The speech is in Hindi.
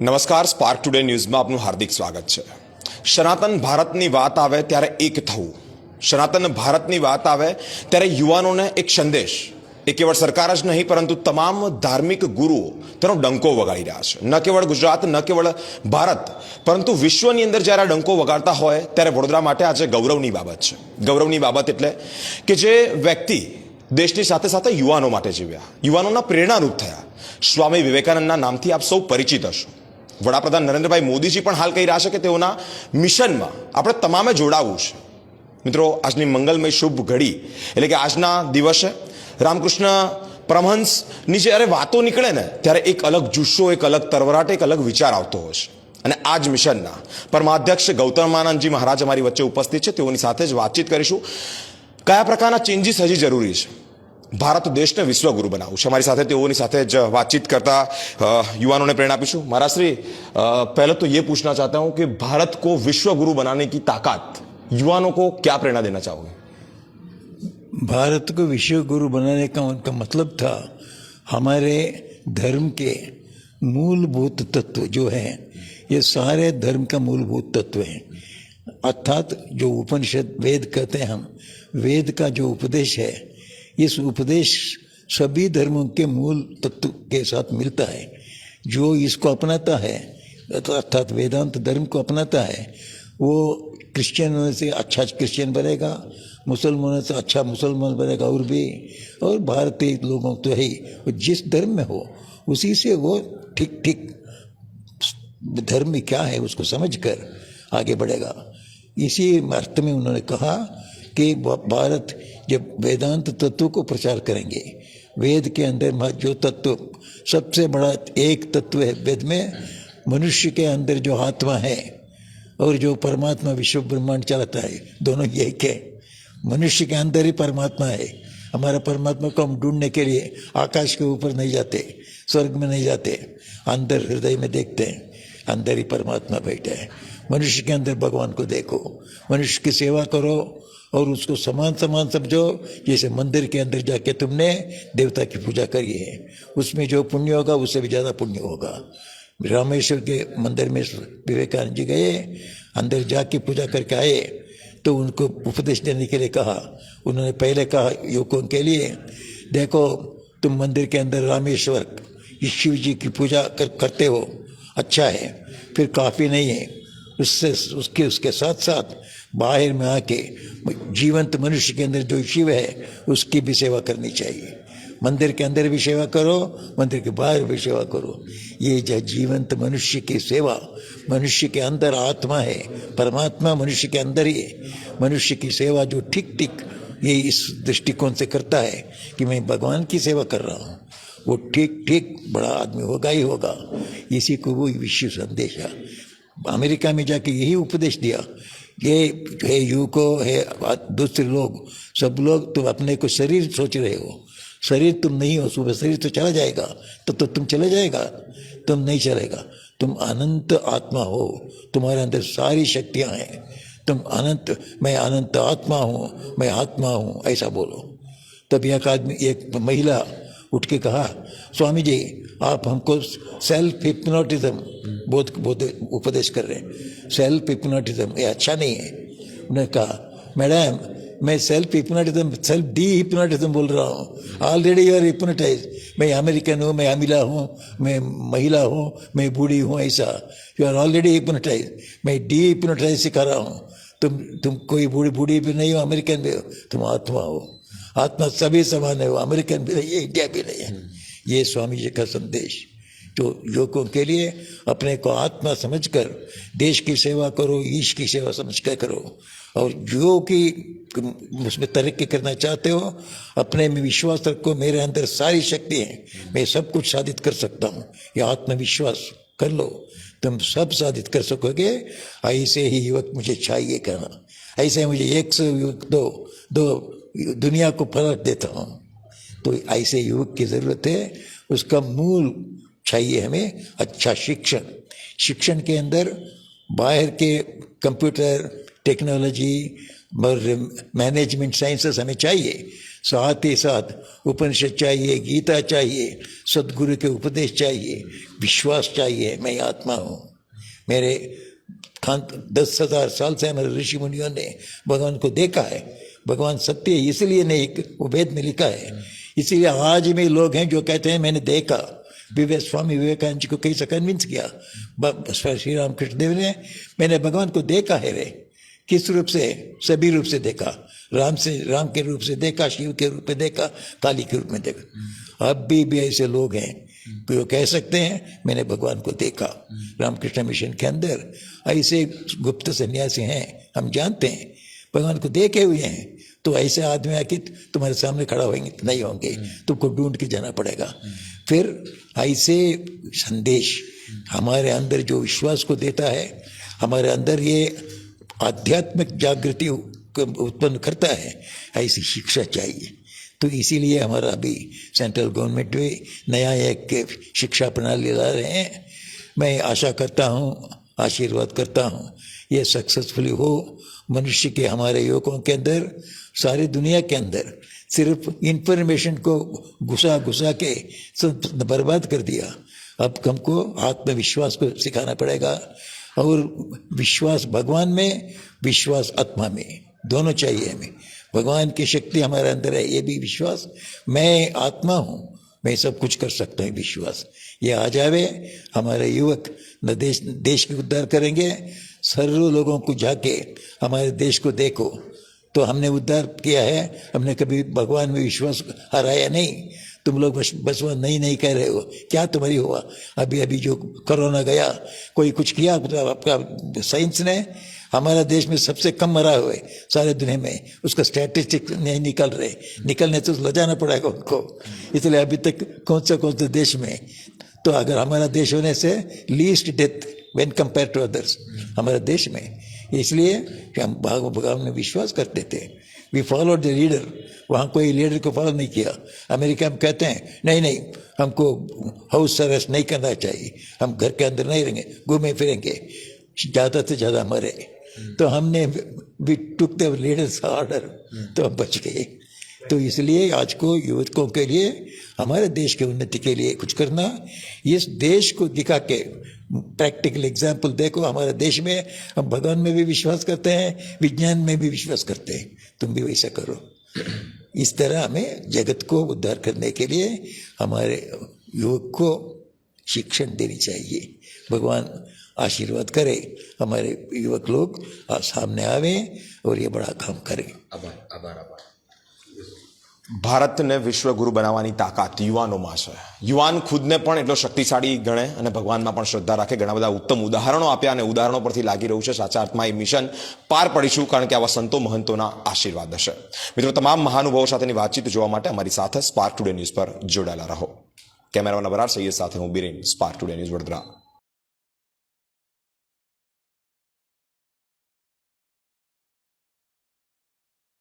નમસ્કાર, સ્પાર્ક ટુડે ન્યૂઝમાં આપનું હાર્દિક સ્વાગત છે. સનાતન ભારતની વાત આવે ત્યારે એક થવું, સનાતન ભારતની વાત આવે ત્યારે યુવાનોને એક સંદેશ, એ કેવળ સરકાર જ નહીં પરંતુ તમામ ધાર્મિક ગુરુઓ તેનો ડંકો વગાડી રહ્યા છે. ન કેવળ ગુજરાત, ન કેવળ ભારત પરંતુ વિશ્વની અંદર જ્યારે આ ડંકો વગાડતા હોય ત્યારે વડોદરા માટે આજે ગૌરવની બાબત છે. ગૌરવની બાબત એટલે કે જે વ્યક્તિ દેશની સાથે સાથે યુવાનો માટે જીવ્યા, યુવાનોના પ્રેરણારૂપ થયા, સ્વામી વિવેકાનંદના નામથી આપ સૌ પરિચિત હશો. વડાપ્રધાન નરેન્દ્રભાઈ મોદીજી પણ હાલ કહી રહ્યા છે કે તેઓના મિશનમાં આપણે તમામે જોડાવવું છે. મિત્રો, આજની મંગલમય શુભ ઘડી એટલે કે આજના દિવસે રામકૃષ્ણ પરમહંસની જ્યારે વાતો નીકળે ને ત્યારે એક અલગ જુસ્સો, એક અલગ તરવરાટ, એક અલગ વિચાર આવતો હોય છે. અને આ જ મિશનના પરમાધ્યક્ષ ગૌતમાનંદજી મહારાજ અમારી વચ્ચે ઉપસ્થિત છે. તેઓની સાથે જ વાતચીત કરીશું. કયા પ્રકારના ચેન્જીસ હજી જરૂરી છે ભારત દેશને વિશ્વગુરુ બનાવવું છે. અમારી સાથે તેઓની સાથે જ વાतचीत करता युवानों ने प्रेरणा पीछू. महाराज श्री, पहले तो ये पूछना चाहता हूं कि भारत को विश्व गुरु बनाने की ताकत युवानों को क्या प्रेरणा देना चाहोगे? भारत को विश्व गुरु बनाने का उनका मतलब था हमारे धर्म के मूलभूत तत्व जो हैं, ये सारे धर्म का मूलभूत तत्व हैं. अर्थात जो उपनिषद वेद कहते हैं हम, वेद का जो उपदेश है, इस उपदेश सभी धर्मों के मूल तत्व के साथ मिलता है. जो इसको अपनाता है अर्थात वेदांत धर्म को अपनाता है, वो क्रिश्चियनों से अच्छा क्रिश्चियन बनेगा, मुसलमानों से अच्छा मुसलमान बनेगा, और भारतीय लोगों तो है ही, जिस धर्म में हो उसी से वो ठीक ठीक धर्म में क्या है उसको समझकर आगे बढ़ेगा. इसी अर्थ में उन्होंने कहा कि भारत जब वेदांत तत्व को प्रचार करेंगे, वेद के अंदर जो तत्व सबसे बड़ा एक तत्व है वेद में, मनुष्य के अंदर जो आत्मा है और जो परमात्मा विश्व ब्रह्मांड चलाता है, दोनों एक है. मनुष्य के अंदर ही परमात्मा है. हमारा परमात्मा को हम ढूंढने के लिए आकाश के ऊपर नहीं जाते, स्वर्ग में नहीं जाते, अंदर हृदय में देखते हैं, अंदर ही परमात्मा बैठा है. मनुष्य के अंदर भगवान को देखो, मनुष्य की सेवा करो और उसको समान समान समझो. जैसे मंदिर के अंदर जाके तुमने देवता की पूजा करी है, उसमें जो पुण्य होगा उससे भी ज़्यादा पुण्य होगा. रामेश्वर के मंदिर में विवेकानंद जी गए, अंदर जाके पूजा करके आए तो उनको उपदेश देने के लिए कहा. उन्होंने पहले कहा युवकों के लिए, देखो तुम मंदिर के अंदर रामेश्वर शिव जी की पूजा करते हो, अच्छा है, फिर काफ़ी नहीं है. उसके साथ साथ बाहर में आके जीवंत मनुष्य के अंदर जो शिव है उसकी भी सेवा करनी चाहिए. मंदिर के अंदर भी सेवा करो, मंदिर के बाहर भी सेवा करो. ये जो जीवंत मनुष्य की सेवा, मनुष्य के अंदर आत्मा है, परमात्मा मनुष्य के अंदर ही है. मनुष्य की सेवा जो ठीक ठीक ये इस दृष्टिकोण से करता है कि मैं भगवान की सेवा कर रहा हूँ, वो ठीक ठीक बड़ा आदमी होगा ही होगा. इसी को वो विश्व संदेश है. अमेरिका में जाके यही उपदेश दिया. ये है युवकों, है दूसरे लोग, सब लोग तुम अपने को शरीर सोच रहे हो, शरीर तुम नहीं हो. सुबह शरीर तो चला जाएगा, तो तुम चले जाएगा, तुम नहीं चलेगा. तुम अनंत आत्मा हो, तुम्हारे अंदर सारी शक्तियाँ हैं. तुम अनंत, मैं अनंत आत्मा हूँ, मैं आत्मा हूँ, ऐसा बोलो. तब एक महिला उठ के कहा, स्वामी जी आप हमको सेल्फ हिप्नोटिज्म बहुत उपदेश कर रहे हैं, सेल्फ हिप्नोटिज्म ये अच्छा नहीं है. उन्होंने कहा, मैडम मैं self hypnotism, self de hypnotism बोल रहा हूँ. Already you are hypnotize. मैं अमेरिकन हूँ, मैं अमिला हूँ, मैं महिला हूँ, मैं बूढ़ी हूँ, ऐसा. You are already hypnotize. मैं डी हिप्नोटाइज सिखा रहा हूँ. तुम कोई बूढ़ी भी नहीं हो, अमेरिकन भी हो, तुम आत्मा हो. आत्मा सभी समान है, वो अमेरिकन भी नहीं है, इंडिया भी नहीं है. ये स्वामी जी का संदेश. तो युवकों के लिए अपने को आत्मा समझकर देश की सेवा करो, ईश की सेवा समझकर करो. और जो कि उसमें तरक्की करना चाहते हो, अपने में विश्वास रखो, मेरे अंदर सारी शक्ति है, मैं सब कुछ साधित कर सकता हूँ. ये आत्मविश्वास कर लो, तुम सब साधित कर सकोगे. ऐसे ही युवक मुझे चाहिए कहना, ऐसे मुझे 100 युवक दो दुनिया को पलट देता हूँ. तो ऐसे युवक की ज़रूरत है. उसका मूल चाहिए हमें अच्छा शिक्षण. शिक्षण के अंदर बाहर के कंप्यूटर टेक्नोलॉजी और मैनेजमेंट साइंसेस हमें चाहिए, साथ ही साथ उपनिषद चाहिए, गीता चाहिए, सदगुरु के उपदेश चाहिए, विश्वास चाहिए मैं आत्मा हूँ। मेरे 10,000 साल से हमारे ऋषि मुनियों ने भगवान को देखा है, भगवान सत्य है, इसलिए ने एक वेद में लिखा है। इसीलिए आज भी लोग हैं जो कहते हैं मैंने देखा। स्वामी विवेकानंद जी को कहीं से कन्विंस किया श्री रामकृष्ण देव ने, मैंने भगवान को देखा है। वे किस रूप से? सभी रूप से देखा। राम के रूप से देखा, शिव के रूप में देखा, काली के रूप में देखा। अब भी ऐसे लोग हैं जो कह सकते हैं मैंने भगवान को देखा। रामकृष्ण मिशन के अंदर ऐसे गुप्त सन्यासी हैं, हम जानते हैं भगवान को देखे हुए हैं। तो ऐसे आदमी आके तुम्हारे सामने खड़ा होंगे नहीं होंगे, तुमको ढूंढ के जाना पड़ेगा। फिर ऐसे संदेश हमारे अंदर जो विश्वास को देता है, हमारे अंदर ये आध्यात्मिक जागृति उत्पन्न करता है, ऐसी शिक्षा चाहिए। तो इसीलिए हमारा अभी सेंट्रल गवर्नमेंट भी नया एक शिक्षा प्रणाली ला रहे हैं। मैं आशा करता हूँ, आशीर्वाद करता हूँ ये सक्सेसफुली हो। मनुष्य के, हमारे युवकों के अंदर, सारी दुनिया के अंदर सिर्फ इंफॉर्मेशन को घुसा घुसा के सब बर्बाद कर दिया। अब हमको आत्मविश्वास को सिखाना पड़ेगा, और विश्वास भगवान में, विश्वास आत्मा में, दोनों चाहिए हमें। भगवान की शक्ति हमारे अंदर है, ये भी विश्वास, मैं आत्मा हूँ, मैं सब कुछ कर सकता हूँ, विश्वास ये आ जावे। हमारे युवक न देश के उद्धार करेंगे। सर्व लोगों को जाके हमारे देश को देखो, तो हमने उद्धार किया है। हमने कभी भगवान में विश्वास हराया नहीं। तुम लोग बस वो नहीं कह रहे हो, क्या तुम्हारी हुआ? अभी जो कोरोना गया, कोई कुछ किया आपका साइंस ने? हमारा देश में सबसे कम मरा हुए सारे दुनिया में, उसका स्टैटिस्टिक नहीं निकल रहे। निकलने तो लजाना पड़ेगा उनको। इसलिए अभी तक कौन से देश में, तो अगर हमारा देश होने से least death when compare to others हमारे देश में, इसलिए हम भगवान में विश्वास करते थे। We follow the leader. वहाँ कोई लीडर को फॉलो नहीं किया। अमेरिका में कहते हैं नहीं हमको हाउस अरेस्ट नहीं करना चाहिए, हम घर के अंदर नहीं रहेंगे, घूमे फिरेंगे, ज़्यादा से ज़्यादा मरे। तो हमने we took the leader's order, तो हम बच गए। तो इसलिए आज को युवकों के लिए, हमारे देश की उन्नति के लिए कुछ करना, इस देश को दिखा के प्रैक्टिकल एग्जाम्पल देखो। हमारे देश में हम भगवान में भी विश्वास करते हैं, विज्ञान में भी विश्वास करते हैं, तुम भी वैसा करो। इस तरह हमें जगत को उद्धार करने के लिए हमारे युवक को शिक्षण देनी चाहिए। भगवान आशीर्वाद करे, हमारे युवक लोग सामने आवे और ये बड़ा काम करें। આભાર. ભારતને વિશ્વગુરુ બનાવવાની તાકાત યુવાનોમાં છે. યુવાન ખુદને પણ એટલો શક્તિશાળી ગણે અને ભગવાનમાં પણ શ્રદ્ધા રાખે. ઘણા બધા ઉત્તમ ઉદાહરણો આપ્યા અને ઉદાહરણો પરથી લાગી રહ્યું છે સાચા અર્થમાં એ મિશન પાર પડીશું, કારણ કે આવા સંતો મહંતોના આશીર્વાદ હશે. મિત્રો, તમામ મહાનુભાવો સાથેની વાતચીત જોવા માટે અમારી સાથે સ્પાર્ક ટુડે ન્યૂઝ પર જોડાયેલા રહો. કેમેરામેન અબરાર સૈયદ સાથે હું Biren, spark today news Vadodara.